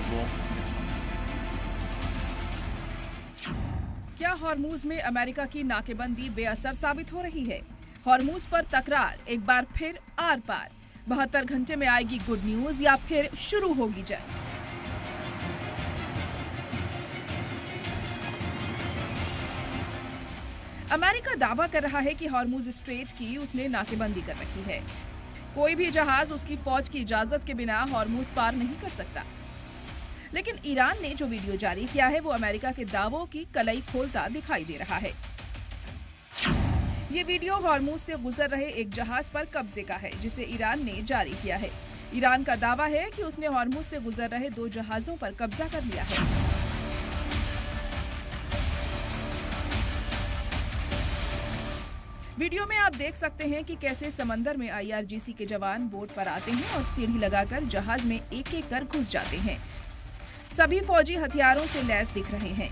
वो क्या हॉर्मूज में अमेरिका की नाकेबंदी बेअसर साबित हो रही है? हॉर्मूज पर तकरार एक बार फिर आर पार। 72 घंटे में आएगी गुड न्यूज या फिर शुरू होगी जंग? अमेरिका दावा कर रहा है कि हॉर्मूज स्ट्रेट की उसने नाकेबंदी कर रखी है। कोई भी जहाज उसकी फौज की इजाजत के बिना हॉर्मूज पार नहीं कर सकता। लेकिन ईरान ने जो वीडियो जारी किया है वो अमेरिका के दावों की कलई खोलता दिखाई दे रहा है। ये वीडियो हॉर्मूज से गुजर रहे एक जहाज पर कब्जे का है जिसे ईरान ने जारी किया है। ईरान का दावा है कि उसने हॉर्मूज से गुजर रहे 2 जहाजों पर कब्जा कर लिया है। वीडियो में आप देख सकते हैं कि कैसे समंदर में IRGC के जवान बोट पर आते हैं और सीढ़ी लगाकर जहाज में एक-एक कर घुस जाते हैं। सभी फौजी हथियारों से लैस दिख रहे हैं।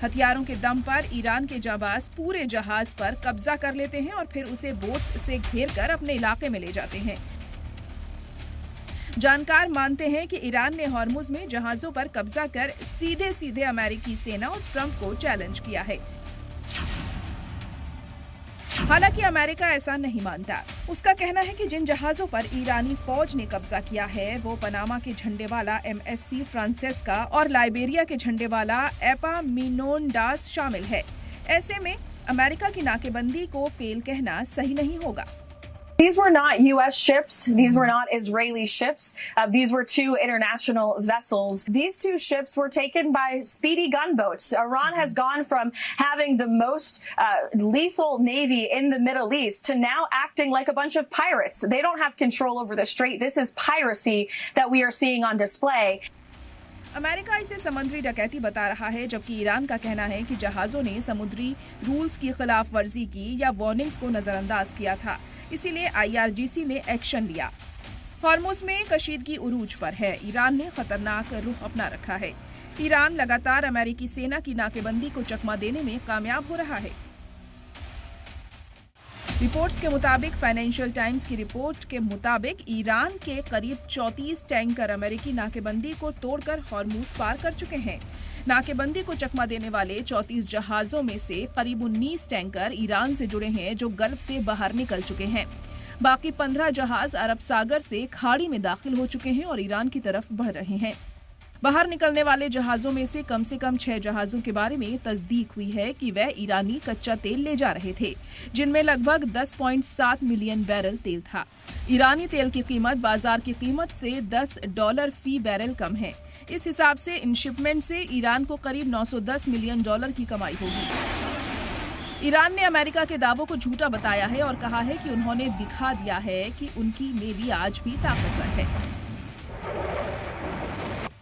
हथियारों के दम पर ईरान के जाबाज पूरे जहाज पर कब्जा कर लेते हैं और फिर उसे बोट्स से घेरकर अपने इलाके में ले जाते हैं। जानकार मानते हैं कि ईरान ने हॉर्मुज में जहाजों पर कब्जा कर सीधे अमेरिकी सेना और ट्रंप को चैलेंज किया है। हालांकि अमेरिका ऐसा नहीं मानता। उसका कहना है कि जिन जहाजों पर ईरानी फौज ने कब्जा किया है वो पनामा के झंडे वाला MSC फ्रांसेस्का और लाइबेरिया के झंडे वाला एपामिनोंडास शामिल है। ऐसे में अमेरिका की नाकेबंदी को फेल कहना सही नहीं होगा। These were not U.S. ships. These were not Israeli ships. These were 2 international vessels. These 2 ships were taken by speedy gunboats. Iran has gone from having the most lethal navy in the Middle East to now acting like a bunch of pirates. They don't have control over the strait. This is piracy that we are seeing on display. America इसे समुद्री डकैती बता रहा है, जबकि Iran का कहना है कि जहाजों ने समुद्री रूल्स की खिलाफ वर्जी की या वार्निंग्स को नजरअंदाज किया था, इसीलिए IRGC ने एक्शन लिया। हॉर्मुज में कशीदगी उरूज पर है। ईरान ने खतरनाक रुख अपना रखा है। ईरान लगातार अमेरिकी सेना की नाकेबंदी को चकमा देने में कामयाब हो रहा है। रिपोर्ट्स के मुताबिक फाइनेंशियल टाइम्स की रिपोर्ट के मुताबिक ईरान के करीब 34 टैंकर अमेरिकी नाकेबंदी को तोड़कर हॉर्मुज पार कर चुके हैं। नाकेबंदी को चकमा देने वाले 34 जहाजों में से करीब 19 टैंकर ईरान से जुड़े हैं जो गल्फ से बाहर निकल चुके हैं। बाकी 15 जहाज अरब सागर से खाड़ी में दाखिल हो चुके हैं और ईरान की तरफ बढ़ रहे हैं। बाहर निकलने वाले जहाजों में से कम 6 जहाजों के बारे में तस्दीक हुई है कि वह ईरानी कच्चा तेल ले जा रहे थे, जिनमें लगभग 10.7 मिलियन बैरल तेल था। ईरानी तेल की कीमत बाजार की कीमत से $10 फी बैरल कम है। इस हिसाब से इन शिपमेंट से ईरान को करीब $910 मिलियन की कमाई होगी। ईरान ने अमेरिका के दावों को झूठा बताया है और कहा है कि उन्होंने दिखा दिया है कि उनकी नेवी आज भी ताकतवर है।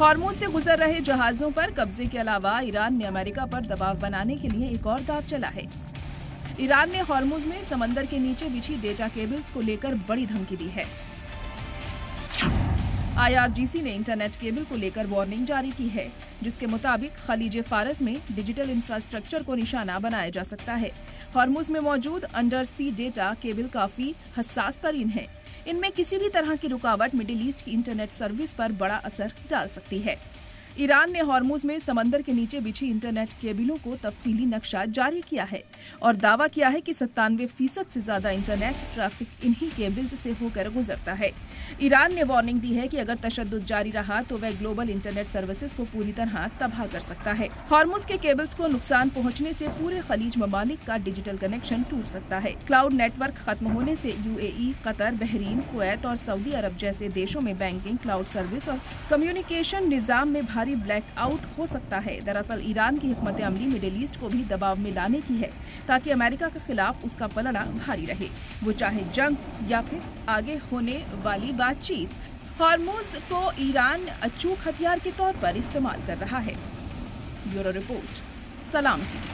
हॉर्मुज से गुजर रहे जहाजों पर कब्जे के अलावा ईरान ने अमेरिका पर दबाव बनाने के लिए एक और दाव चला है। ईरान ने हॉर्मुज में समंदर के नीचे बिछी डेटा केबल्स को लेकर बड़ी धमकी दी है। IRGC ने इंटरनेट केबल को लेकर वार्निंग जारी की है, जिसके मुताबिक खलीज फारस में डिजिटल इंफ्रास्ट्रक्चर को निशाना बनाया जा सकता है। हॉर्मुज में मौजूद अंडर सी डेटा केबल काफी हसास तरीन है। इनमें किसी भी तरह की रुकावट मिडिल ईस्ट की इंटरनेट सर्विस पर बड़ा असर डाल सकती है। ईरान ने हॉर्मुज में समंदर के नीचे बिछी इंटरनेट केबलों को तफसीली नक्शा जारी किया है और दावा किया है कि 97% से ज्यादा इंटरनेट ट्रैफिक इन्हीं केबल्स से होकर गुजरता है। ईरान ने वार्निंग दी है कि अगर तशद्दुद जारी रहा तो वह ग्लोबल इंटरनेट सर्विसेज को पूरी तरह तबाह कर सकता है। हॉर्मुज के केबल्स को नुकसान पहुंचने से पूरे खलीज ममालिक का डिजिटल कनेक्शन टूट सकता है। क्लाउड नेटवर्क खत्म होने से UAE, कतर, बहरीन, कुवैत और सऊदी अरब जैसे देशों में बैंकिंग, क्लाउड सर्विस और कम्युनिकेशन निजाम में भारी ब्लैकआउट हो सकता है। दरअसल ईरान की हिकमत अमली मिडिल ईस्ट को भी दबाव में लाने की है ताकि अमेरिका के खिलाफ उसका पलड़ा भारी रहे, वो चाहे जंग या फिर आगे होने वाली बातचीत। हॉर्मुज को ईरान अचूक हथियार के तौर पर इस्तेमाल कर रहा है। ब्यूरो रिपोर्ट, सलाम टीवी।